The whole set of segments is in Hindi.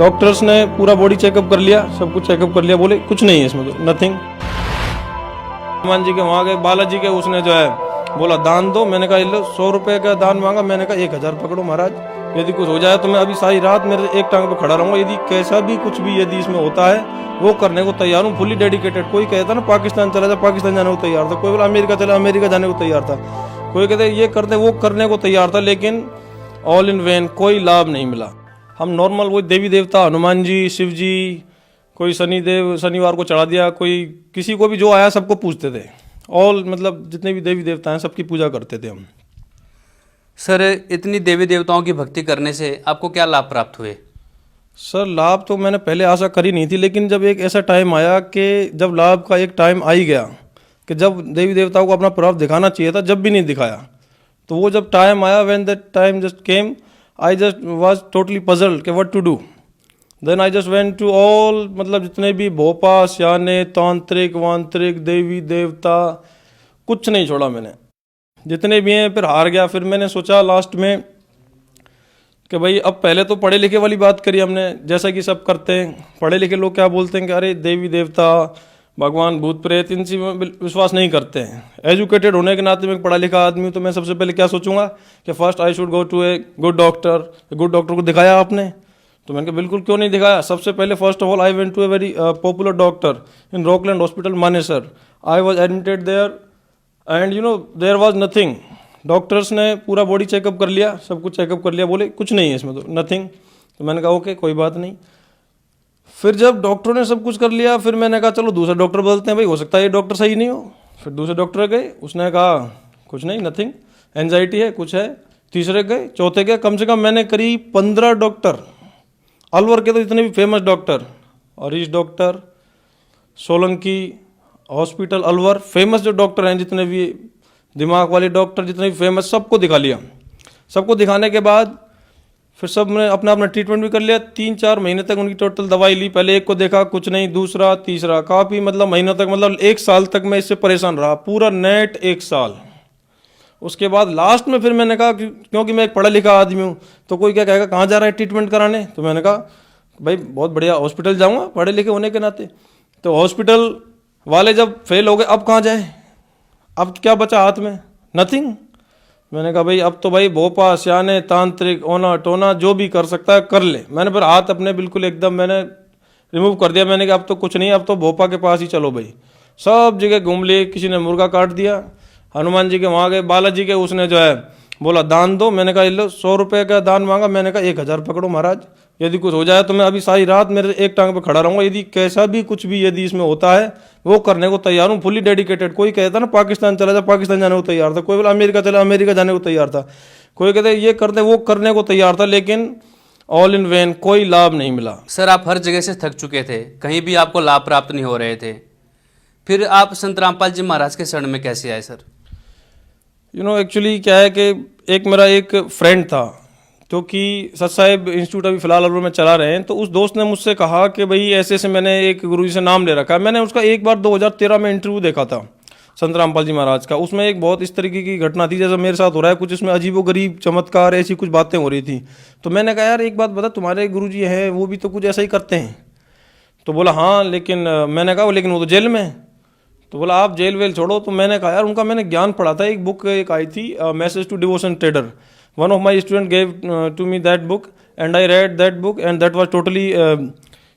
डॉक्टर्स ने पूरा बॉडी चेकअप कर लिया, सब कुछ चेकअप कर लिया, बोले कुछ नहीं है इसमें, तो नथिंग। हनुमान जी के वहाँ गए, बालाजी के, उसने जो है बोला दान दो। मैंने कहा लो 100 रुपए का दान मांगा। मैंने कहा 1000 पकड़ो महाराज, यदि कुछ हो जाए तो मैं अभी सारी रात मेरे एक टांग पे खड़ा रहूंगा। यदि कैसा भी कुछ भी यदि इसमें होता है वो करने को तैयार हूँ, फुली डेडिकेटेड। कोई कहता ना पाकिस्तान चला जा, पाकिस्तान जाने को तैयार था। कोई बोला अमेरिका चला, अमेरिका जाने को तैयार था। कोई कहते ये करते वो करने को तैयार था, लेकिन ऑल इन वेन, कोई लाभ नहीं मिला। हम नॉर्मल वो देवी देवता, हनुमान जी, शिव जी, कोई शनिदेव, शनिवार को चढ़ा दिया, कोई किसी को भी जो आया सबको पूजते थे। ऑल मतलब जितने भी देवी देवता हैं सबकी पूजा करते थे हम। सर, इतनी देवी देवताओं की भक्ति करने से आपको क्या लाभ प्राप्त हुए? सर लाभ तो मैंने पहले आशा करी नहीं थी, लेकिन जब एक ऐसा टाइम आया कि जब लाभ का एक टाइम आ ही गया कि जब देवी देवताओं को अपना प्रभाव दिखाना चाहिए था, जब भी नहीं दिखाया, तो वो जब टाइम आया, when that time just came, I just was totally puzzled कि what to do. Then I just went to all, मतलब जितने भी भोपा, स्याने, तांत्रिक, वांत्रिक, देवी देवता, कुछ नहीं छोड़ा मैंने, जितने भी हैं। फिर हार गया। फिर मैंने सोचा लास्ट में कि भाई अब पहले तो पढ़े लिखे वाली बात करी हमने, जैसा कि सब करते हैं। पढ़े लिखे लोग क्या बोलते हैं कि अरे देवी देवता, भगवान, भूत प्रेत, इनसे विश्वास नहीं करते हैं। एजुकेटेड होने के नाते मैं एक पढ़ा लिखा आदमी हूँ, तो मैं सबसे पहले क्या सोचूंगा कि first I should go to a good doctor. Good doctor को दिखाया आपने? तो मैंने कहा बिल्कुल, क्यों नहीं दिखाया। सबसे पहले first of all I went to a very popular doctor in Rockland hospital, Manesar. I was admitted there and you know there was nothing. Doctors ने पूरा बॉडी चेकअप कर लिया, सब कुछ चेकअप कर लिया, बोले कुछ नहीं है इसमें, तो नथिंग। तो मैंने कहा ओके, कोई बात नहीं। फिर जब डॉक्टरों ने सब कुछ कर लिया, फिर मैंने कहा चलो दूसरा डॉक्टर बदलते हैं, भाई हो सकता है ये डॉक्टर सही नहीं हो। फिर दूसरे डॉक्टर गए, उसने कहा कुछ नहीं, नथिंग, एंजाइटी है, कुछ है। तीसरे गए, चौथे गए, कम से कम मैंने करीब 15 डॉक्टर, अलवर के तो जितने भी famous doctor, Harish doctor, Solanki hospital Alwar, famous जो डॉक्टर हैं जितने भी दिमाग वाले डॉक्टर, जितने भी फेमस, सबको दिखा लिया। सबको दिखाने के बाद फिर सब ने अपना अपना ट्रीटमेंट भी कर लिया। 3-4 महीने तक उनकी टोटल दवाई ली। पहले एक को देखा, कुछ नहीं, दूसरा, तीसरा, काफ़ी मतलब महीनों तक, मतलब 1 साल तक मैं इससे परेशान रहा, पूरा नेट 1 साल। उसके बाद लास्ट में फिर मैंने कहा क्योंकि मैं एक पढ़ा लिखा आदमी हूँ, तो कोई क्या कहेगा कहाँ जा रहा है ट्रीटमेंट कराने। तो मैंने कहा भाई बहुत बढ़िया हॉस्पिटल जाऊँगा, पढ़े लिखे होने के नाते। तो हॉस्पिटल वाले जब फेल हो गए, अब कहाँ जाए, अब क्या बचा हाथ में, नथिंग। मैंने कहा भाई अब तो भाई भोपा, स्याने, तांत्रिक, ओना टोना जो भी कर सकता है कर ले। मैंने फिर हाथ अपने बिल्कुल एकदम मैंने रिमूव कर दिया। मैंने कहा अब तो कुछ नहीं, अब तो भोपा के पास ही चलो भाई। सब जगह घूम लिए, किसी ने मुर्गा काट दिया। हनुमान जी के वहाँ गए, बालाजी के, उसने जो है बोला दान दो। मैंने कहा लो 100 रुपए का दान मांगा। मैंने कहा 1000 पकड़ो महाराज, यदि कुछ हो जाए तो मैं अभी सारी रात मेरे एक टांग पे खड़ा रहूंगा। यदि कैसा भी कुछ भी यदि इसमें होता है वो करने को तैयार हूँ, फुली डेडिकेटेड। कोई कहता ना पाकिस्तान चला जा, पाकिस्तान जाने को तैयार था। कोई बोला अमेरिका चला, अमेरिका जाने को तैयार था। कोई कहते ये करते वो करने को तैयार था, लेकिन ऑल इन वेन, कोई लाभ नहीं मिला। सर, आप हर जगह से थक चुके थे, कहीं भी आपको लाभ प्राप्त नहीं हो रहे थे, फिर आप संत रामपाल जी महाराज के शरण में कैसे आए सर? यू नो एक्चुअली क्या है कि एक मेरा एक फ्रेंड था जो कि सत साहिब इंस्टीट्यूट अभी फिलहाल अलवर में चला रहे हैं। तो उस दोस्त ने मुझसे कहा कि भाई ऐसे ऐसे मैंने एक गुरुजी से नाम ले रखा है। मैंने उसका एक बार 2013 में इंटरव्यू देखा था संत रामपाल जी महाराज का। उसमें एक बहुत इस तरीके की घटना थी जैसा मेरे साथ हो रहा है कुछ, इसमें अजीबोगरीब चमत्कार ऐसी कुछ बातें हो रही थी। तो मैंने कहा यार एक बात बता, तुम्हारे गुरुजी हैं वो भी तो कुछ ऐसा ही करते हैं? तो बोला हाँ, लेकिन मैंने कहा लेकिन वो तो जेल में है। तो बोला आप जेल वेल छोड़ो। तो मैंने कहा यार उनका मैंने ज्ञान पढ़ा था, एक बुक एक आई थी, message to devotion trader. One of my student gave to me that book and I read that book and that was totally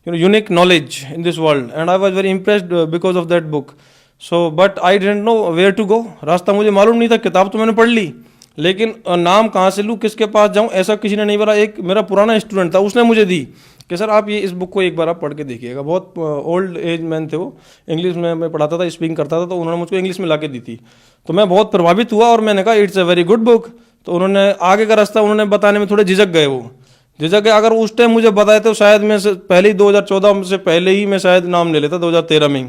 unique knowledge in this world and I was very impressed because of that book. So but I didn't know where to go, रास्ता मुझे मालूम नहीं था। किताब तो मैंने पढ़ ली, लेकिन नाम कहाँ से लूँ, किसके पास जाऊँ, ऐसा किसी ने नहीं बोला। एक मेरा पुराना स्टूडेंट था, उसने मुझे दी कि सर आप ये इस बुक को एक बार आप पढ़ के देखिएगा। बहुत ओल्ड एज मैन थे वो, इंग्लिश में मैं पढ़ाता था, स्पीकिंग करता था, तो उन्होंने मुझको इंग्लिश में ला के दी थी। तो मैं बहुत प्रभावित हुआ और मैंने कहा it's a very good book. तो उन्होंने आगे का रास्ता उन्होंने बताने में थोड़े झिझक गए, वो झिझक गए। अगर उस टाइम मुझे बताए तो शायद मैं पहले ही 2014 से पहले ही मैं शायद नाम ले लेता, 2013 में ही।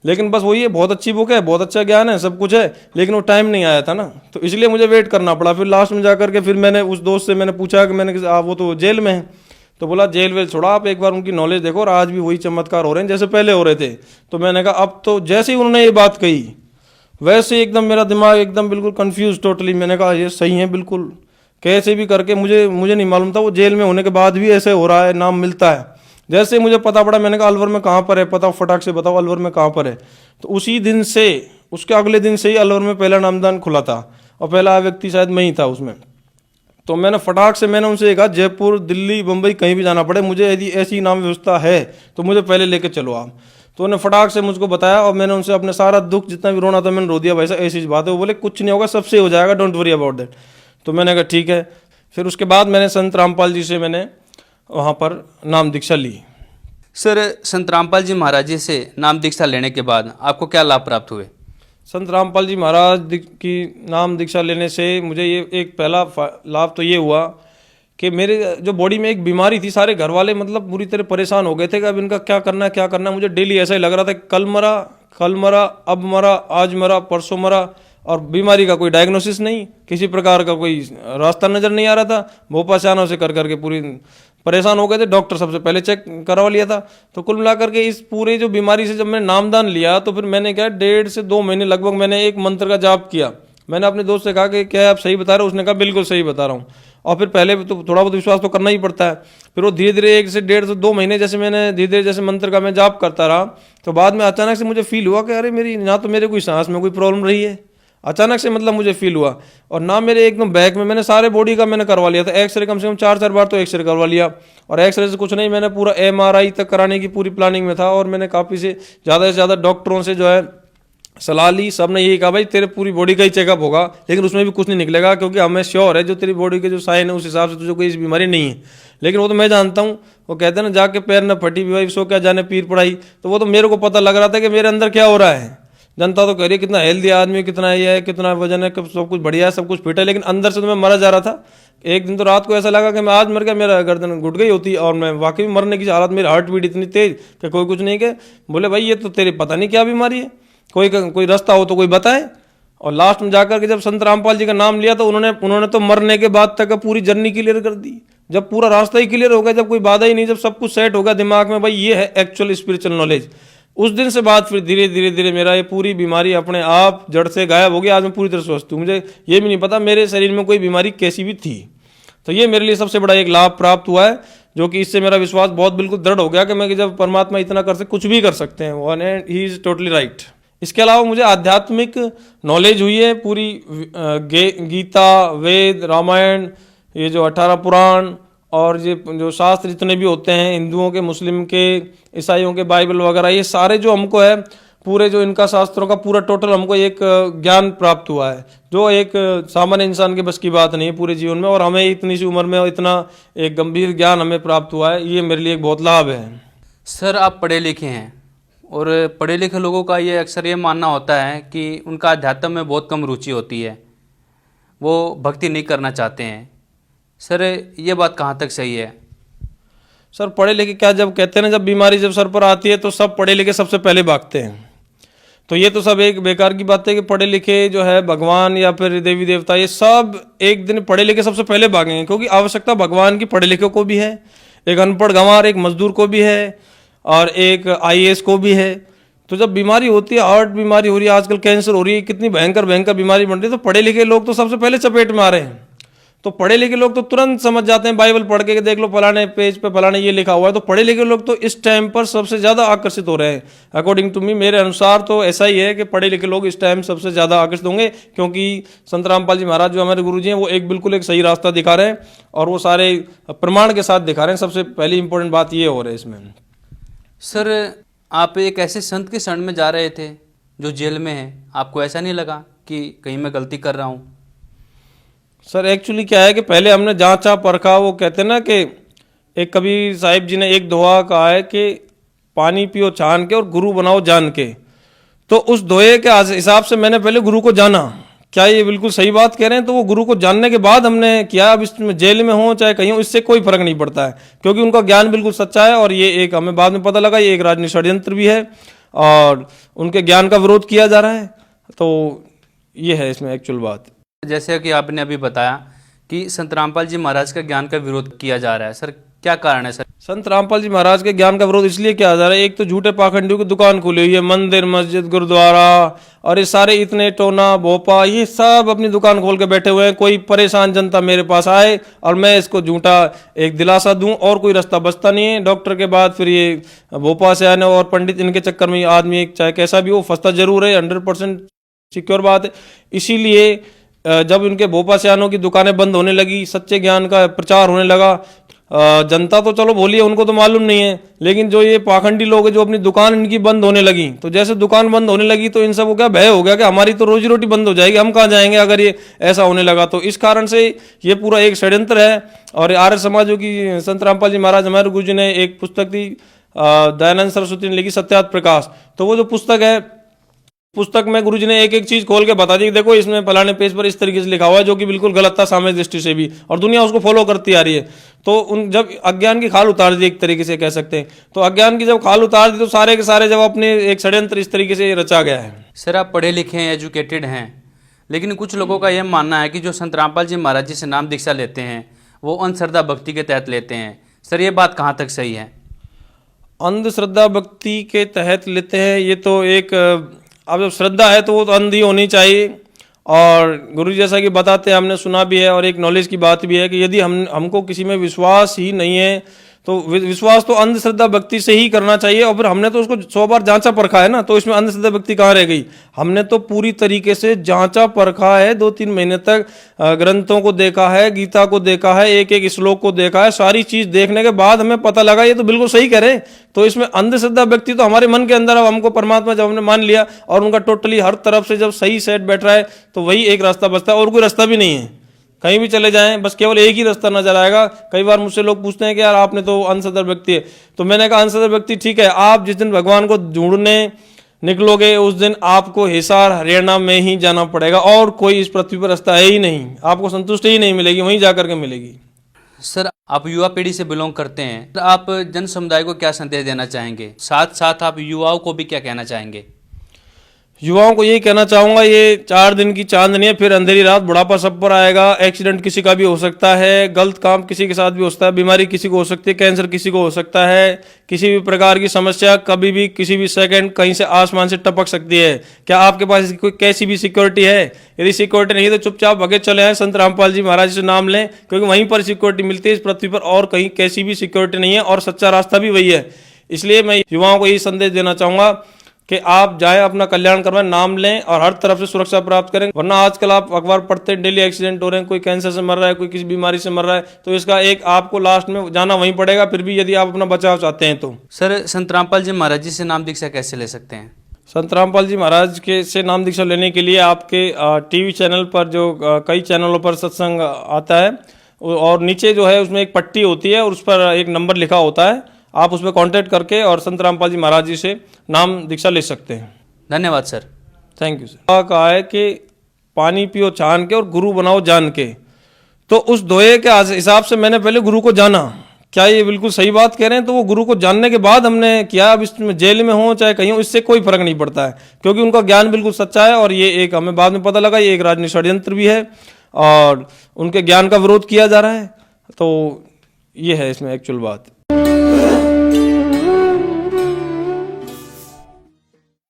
लेकिन बस वही है, बहुत अच्छी बुक है, बहुत अच्छा ज्ञान है, सब कुछ है, लेकिन वो टाइम नहीं आया था ना, तो इसलिए मुझे वेट करना पड़ा। फिर लास्ट में जाकर के फिर मैंने उस दोस्त से मैंने पूछा कि मैंने वो तो जेल में है। तो बोला जेल वेल छोड़ा, आप एक बार उनकी नॉलेज देखो, और आज भी वही चमत्कार हो रहे हैं जैसे पहले हो रहे थे। तो मैंने कहा अब तो जैसे ही उन्होंने ये बात कही वैसे एकदम मेरा दिमाग एकदम बिल्कुल कंफ्यूज टोटली। मैंने कहा ये सही है बिल्कुल, कैसे भी करके मुझे नहीं मालूम था वो जेल में होने के बाद भी ऐसे हो रहा है, नाम मिलता है। जैसे मुझे पता पड़ा, मैंने कहा अलवर में कहाँ पर है, पता फटाक से बताओ अलवर में कहाँ पर है। तो उसी दिन से, उसके अगले दिन से ही अलवर में पहला नामदान खुला था और पहला व्यक्ति शायद मैं ही था उसमें। तो मैंने फटाक से मैंने उनसे कहा जयपुर, दिल्ली, मुंबई कहीं भी जाना पड़े, मुझे यदि ऐसी नाम व्यवस्था है तो मुझे पहले लेके चलो आप। तो उन्होंने फटाक से मुझको बताया और मैंने उनसे अपने सारा दुख जितना भी रोना था मैंने रो दिया। भाई साहब ऐसी बात है, वो बोले कुछ नहीं होगा, सबसे हो जाएगा, डोंट वरी अबाउट दैट। तो मैंने कहा ठीक है। फिर उसके बाद मैंने संत रामपाल जी से मैंने वहाँ पर नाम दीक्षा ली। सर, संत रामपाल जी महाराज जी से नाम दीक्षा लेने के बाद आपको क्या लाभ प्राप्त हुए? संत रामपाल जी महाराज की नाम दीक्षा लेने से मुझे ये एक पहला लाभ तो ये हुआ कि मेरे जो बॉडी में एक बीमारी थी, सारे घर वाले मतलब बुरी तरह परेशान हो गए थे कि अब इनका क्या करना है क्या करना है। मुझे डेली ऐसा ही लग रहा था कि कल मरा, अब मरा, आज मरा, परसों मरा, और बीमारी का कोई डायग्नोसिस नहीं, किसी प्रकार का कोई रास्ता नज़र नहीं आ रहा था। भोपाल से आना से कर करके पूरी परेशान हो गए थे। डॉक्टर सबसे पहले चेक करवा लिया था। तो कुल मिलाकर के इस पूरे जो बीमारी से जब मैंने नामदान लिया तो फिर मैंने क्या 1.5 से 2 महीने लगभग मैंने एक मंत्र का जाप किया। मैंने अपने दोस्त से कहा कि क्या आप सही बता रहे हो? उसने कहा बिल्कुल सही बता रहा हूँ। और फिर पहले तो थोड़ा बहुत विश्वास तो करना ही पड़ता है। फिर वो धीरे धीरे 1 से 1.5 से 2 महीने जैसे मैंने धीरे धीरे जैसे मंत्र का मैं जाप करता रहा, तो बाद में अचानक से मुझे फील हुआ कि अरे मेरी ना तो मेरे कोई सांस में कोई प्रॉब्लम रही है, अचानक से मतलब मुझे फील हुआ, और ना मेरे एकदम बैक में, मैंने सारे बॉडी का मैंने करवा लिया था एक्सरे, कम से कम 4 बार तो एक्सरे करवा लिया। और एक्सरे से कुछ नहीं, मैंने पूरा MRI तक कराने की पूरी प्लानिंग में था। और मैंने काफ़ी से ज़्यादा डॉक्टरों से जो है सलाह ली। सब ने यही कहा भाई तेरे पूरी बॉडी का ही चेकअप होगा, लेकिन उसमें भी कुछ नहीं निकलेगा, क्योंकि हमें श्योर है जो तेरी बॉडी के जो साइन है उस हिसाब से तुझे कोई इस बीमारी नहीं है। लेकिन वो तो मैं जानता हूँ, वो कहते हैं ना जाके पैर न फटी भी भाई सो क्या जाने पीर पड़ाई। तो वो तो मेरे को पता लग रहा था कि मेरे अंदर क्या हो रहा है। जनता तो कह रही है कितना हेल्दी आदमी, कितना ये है, कितना वजन है, सब कुछ बढ़िया है, सब कुछ फिट है, लेकिन अंदर से तो मैं मरा जा रहा था। एक दिन तो रात को ऐसा लगा कि मैं आज मर गया, मेरा गर्दन घुट गई होती, और मैं वाकई मरने की हालत, मेरी हार्ट बीट इतनी तेज कि कोई कुछ नहीं। के बोले भाई ये तो तेरे पता नहीं क्या बीमारी है, कोई रास्ता हो तो कोई बताए। और लास्ट में जाकर के जब संत रामपाल जी का नाम लिया तो उन्होंने तो मरने के बाद तक पूरी जर्नी क्लियर कर दी। जब पूरा रास्ता ही क्लियर हो गया, जब कोई बाधा ही नहीं, जब सब कुछ सेट हो गया दिमाग में, भाई ये है एक्चुअल स्पिरिचुअल नॉलेज, उस दिन से बाद फिर धीरे धीरे मेरा ये पूरी बीमारी अपने आप जड़ से गायब हो गई। आज मैं पूरी तरह स्वस्थ हूँ। मुझे ये भी नहीं पता मेरे शरीर में कोई बीमारी कैसी भी थी। तो ये मेरे लिए सबसे बड़ा एक लाभ प्राप्त हुआ है, जो कि इससे मेरा विश्वास बहुत बिल्कुल दृढ़ हो गया कि मैं जब परमात्मा इतना कर सकते, कुछ भी कर सकते हैं, and he is totally right. इसके अलावा मुझे आध्यात्मिक नॉलेज हुई है पूरी, गीता, वेद, रामायण, ये जो 18 पुराण और ये जो शास्त्र जितने भी होते हैं हिंदुओं के, मुस्लिम के, ईसाइयों के, बाइबल वगैरह, ये सारे जो हमको है पूरे जो इनका शास्त्रों का पूरा टोटल हमको एक ज्ञान प्राप्त हुआ है, जो एक सामान्य इंसान के बस की बात नहीं है पूरे जीवन में। और हमें इतनी सी उम्र में इतना एक गंभीर ज्ञान हमें प्राप्त हुआ है, ये मेरे लिए एक बहुत लाभ है। सर, आप पढ़े लिखे हैं और पढ़े लिखे लोगों का ये अक्सर ये मानना होता है कि उनका अध्यात्म में बहुत कम रुचि होती है, वो भक्ति नहीं करना चाहते हैं। सर, ये बात कहाँ तक सही है? सर पढ़े लिखे क्या, जब कहते हैं ना जब बीमारी जब सर पर आती है तो सब पढ़े लिखे सबसे पहले भागते हैं। तो ये तो सब एक बेकार की बात है कि पढ़े लिखे जो है भगवान या फिर देवी देवता, ये सब एक दिन पढ़े लिखे सबसे पहले भागेंगे, क्योंकि आवश्यकता भगवान की पढ़े लिखे को भी है, एक अनपढ़ गंवार, एक मजदूर को भी है, और एक IAS को भी है। तो जब बीमारी होती है, हार्ट बीमारी हो रही है, आजकल कैंसर हो रही है, कितनी भयंकर भयंकर बीमारी बन रही है, तो पढ़े लिखे लोग तो सबसे पहले चपेट में आ रहे हैं। तो पढ़े लिखे लोग तो तुरंत समझ जाते हैं, बाइबल पढ़ के देख लो फलाने पेज पे फलाने ये लिखा हुआ है। तो पढ़े लिखे लोग तो इस टाइम पर सबसे ज़्यादा आकर्षित हो रहे हैं। अकॉर्डिंग टू मी, मेरे अनुसार तो ऐसा ही है कि पढ़े लिखे लोग इस टाइम सबसे ज़्यादा आकर्षित होंगे, क्योंकि संत रामपाल जी महाराज जो हमारे गुरु जी हैं वो एक बिल्कुल एक सही रास्ता दिखा रहे हैं, और वो सारे प्रमाण के साथ दिखा रहे हैं। सबसे पहली इंपॉर्टेंट बात ये हो रही है इसमें। सर, आप एक ऐसे संत के शरण में जा रहे थे जो जेल में है, आपको ऐसा नहीं लगा कि कहीं मैं गलती कर रहा हूँ? सर एक्चुअली क्या है कि पहले हमने जांचा परखा, वो कहते हैं ना कि एक कबीर साहिब जी ने एक दोहा कहा है कि पानी पियो छान के और गुरु बनाओ जान के। तो उस दोहे के हिसाब से मैंने पहले गुरु को जाना। क्या ये बिल्कुल सही बात कह रहे हैं? तो वो गुरु को जानने के बाद हमने किया। अब इसमें जेल में हो चाहे कहीं हो, इससे कोई फर्क नहीं पड़ता है, क्योंकि उनका ज्ञान बिल्कुल सच्चा है। और ये एक हमें बाद में पता लगा ये एक राजनीतिक षड्यंत्र भी है, और उनके ज्ञान का विरोध किया जा रहा है। तो ये है इसमें एक्चुअल बात। जैसे कि आपने अभी बताया कि संत रामपाल जी महाराज का ज्ञान का विरोध किया जा रहा है, सर क्या कारण है? सर संत रामपाल जी महाराज के ज्ञान का विरोध इसलिए किया जा रहा है, एक तो झूठे पाखंडियों की दुकान खुली हुई है, मंदिर मस्जिद गुरुद्वारा और ये सारे इतने टोना भोपा ये सब अपनी दुकान खोल के बैठे हुए हैं। कोई परेशान जनता मेरे पास आए और मैं इसको झूठा एक दिलासा दूं और कोई रास्ता बचता नहीं है। डॉक्टर के बाद फिर ये भोपा से आने और पंडित, इनके चक्कर में आदमी एक चाहे कैसा भी हो फंसता जरूर है, 100% सिक्योर बात है। इसीलिए जब इनके भोपा सियानों की दुकानें बंद होने लगी, सच्चे ज्ञान का प्रचार होने लगा, जनता तो चलो भोली है, उनको तो मालूम नहीं है, लेकिन जो ये पाखंडी लोग हैं जो अपनी दुकान इनकी बंद होने लगी, तो जैसे दुकान बंद होने लगी तो इन सबको क्या भय हो गया कि हमारी तो रोजी रोटी बंद हो जाएगी, हम कहाँ जाएंगे अगर ये ऐसा होने लगा। तो इस कारण से ये पूरा एक षड्यंत्र है। और आर्य समाजों की संत रामपाल जी महाराज हमारे गुरु जी ने एक पुस्तक थी, दयानंद सरस्वती ने लिखी सत्यार्थ प्रकाश। तो वो जो पुस्तक है, पुस्तक में गुरुजी ने एक एक चीज खोल के बता दी, देखो इसमें फलाने पेज पर इस तरीके से लिखा हुआ है, जो कि बिल्कुल गलत था सामाजिक दृष्टि से भी, और दुनिया उसको फॉलो करती आ रही है। तो उन जब अज्ञान की खाल उतार दी एक तरीके से कह सकते हैं, तो अज्ञान की जब खाल उतार दी तो सारे के सारे जब अपने एक षड्यंत्र इस तरीके से रचा गया है। सर आप पढ़े लिखे हैं, एजुकेटेड हैं, लेकिन कुछ लोगों का यह मानना है कि जो संत रामपाल जी महाराज जी से नाम दीक्षा लेते हैं वो अंधश्रद्धा भक्ति के तहत लेते हैं। सर ये बात कहाँ तक सही है? अंधश्रद्धा भक्ति के तहत लेते हैं, ये तो एक अब जब श्रद्धा है तो वो तो अंधी होनी चाहिए। और गुरु जी जैसा कि बताते हैं, हमने सुना भी है और एक नॉलेज की बात भी है कि यदि हमको किसी में विश्वास ही नहीं है तो विश्वास तो अंधश्रद्धा भक्ति से ही करना चाहिए। और फिर हमने तो उसको 100 बार जांचा परखा है ना, तो इसमें अंधश्रद्धा भक्ति कहाँ रह गई? हमने तो पूरी तरीके से जांचा परखा है, 2-3 महीने तक ग्रंथों को देखा है, गीता को देखा है, एक एक श्लोक को देखा है, सारी चीज देखने के बाद हमें पता लगा ये तो बिल्कुल सही कह रहे हैं। तो इसमें अंधश्रद्धा भक्ति तो हमारे मन के अंदर, अब हमको परमात्मा जब हमने मान लिया और उनका टोटली हर तरफ से जब सही सेट बैठ रहा है तो वही एक रास्ता बचता है, और कोई रास्ता भी नहीं है। कहीं भी चले जाएं बस केवल एक ही रास्ता नजर आएगा। कई बार मुझसे लोग पूछते हैं कि यार आपने तो अंधश्रद्धा व्यक्ति है, तो मैंने कहा अंधश्रद्धा व्यक्ति ठीक है, आप जिस दिन भगवान को ढूंढने निकलोगे उस दिन आपको हिसार हरियाणा में ही जाना पड़ेगा, और कोई इस पृथ्वी पर रास्ता है ही नहीं, आपको संतुष्टि ही नहीं मिलेगी, वहीं जाकर के मिलेगी। सर आप युवा पीढ़ी से बिलोंग करते हैं, तो आप जन समुदाय को क्या संदेश देना चाहेंगे? साथ साथ आप युवाओं को भी क्या कहना चाहेंगे? युवाओं को यही कहना चाहूंगा, ये 4 दिन की चांदनी है, फिर अंधेरी रात, बुढ़ापा सब पर आएगा। एक्सीडेंट किसी का भी हो सकता है, गलत काम किसी के साथ भी हो सकता है, बीमारी किसी को हो सकती है, कैंसर किसी को हो सकता है, किसी भी प्रकार की समस्या कभी भी किसी भी सेकंड कहीं से आसमान से टपक सकती है। क्या आपके पास कोई कैसी भी सिक्योरिटी है? यदि सिक्योरिटी नहीं है तो चुपचाप भगे चले आए, संत रामपाल जी महाराज से नाम लें, क्योंकि वहीं पर सिक्योरिटी मिलती है। इस पृथ्वी पर और कहीं कैसी भी सिक्योरिटी नहीं है, और सच्चा रास्ता भी वही है। इसलिए मैं युवाओं को यही संदेश देना चाहूंगा कि आप जाएं, अपना कल्याण करवाएं, नाम लें और हर तरफ से सुरक्षा प्राप्त करें। वरना आजकल आप अखबार पढ़ते हैं, डेली एक्सीडेंट हो रहे हैं, कोई कैंसर से मर रहा है, कोई किसी बीमारी से मर रहा है, तो इसका एक आपको लास्ट में जाना वहीं पड़ेगा, फिर भी यदि आप अपना बचाव चाहते हैं तो। सर संत रामपाल जी महाराज जी से नाम दीक्षा कैसे ले सकते हैं? संत रामपाल जी महाराज के से नाम दीक्षा लेने के लिए आपके टीवी चैनल पर जो कई चैनलों पर सत्संग आता है, और नीचे जो है उसमें एक पट्टी होती है और उस पर एक नंबर लिखा होता है, आप उसमें कांटेक्ट करके और संत रामपाल जी महाराज जी से नाम दीक्षा ले सकते हैं। धन्यवाद सर। Thank you sir. कहा है कि पानी पियो छान के और गुरु बनाओ जान के, तो उस दोहे के हिसाब से मैंने पहले गुरु को जाना। क्या ये बिल्कुल सही बात कह रहे हैं? तो वो गुरु को जानने के बाद हमने किया। अब इसमें जेल में हो चाहे कहीं हो, इससे कोई फर्क नहीं पड़ता है, क्योंकि उनका ज्ञान बिल्कुल सच्चा है। और ये एक हमें बाद में पता लगा ये एक राजनीतिक षड्यंत्र भी है और उनके ज्ञान का विरोध किया जा रहा है। तो ये है इसमें एक्चुअल बात।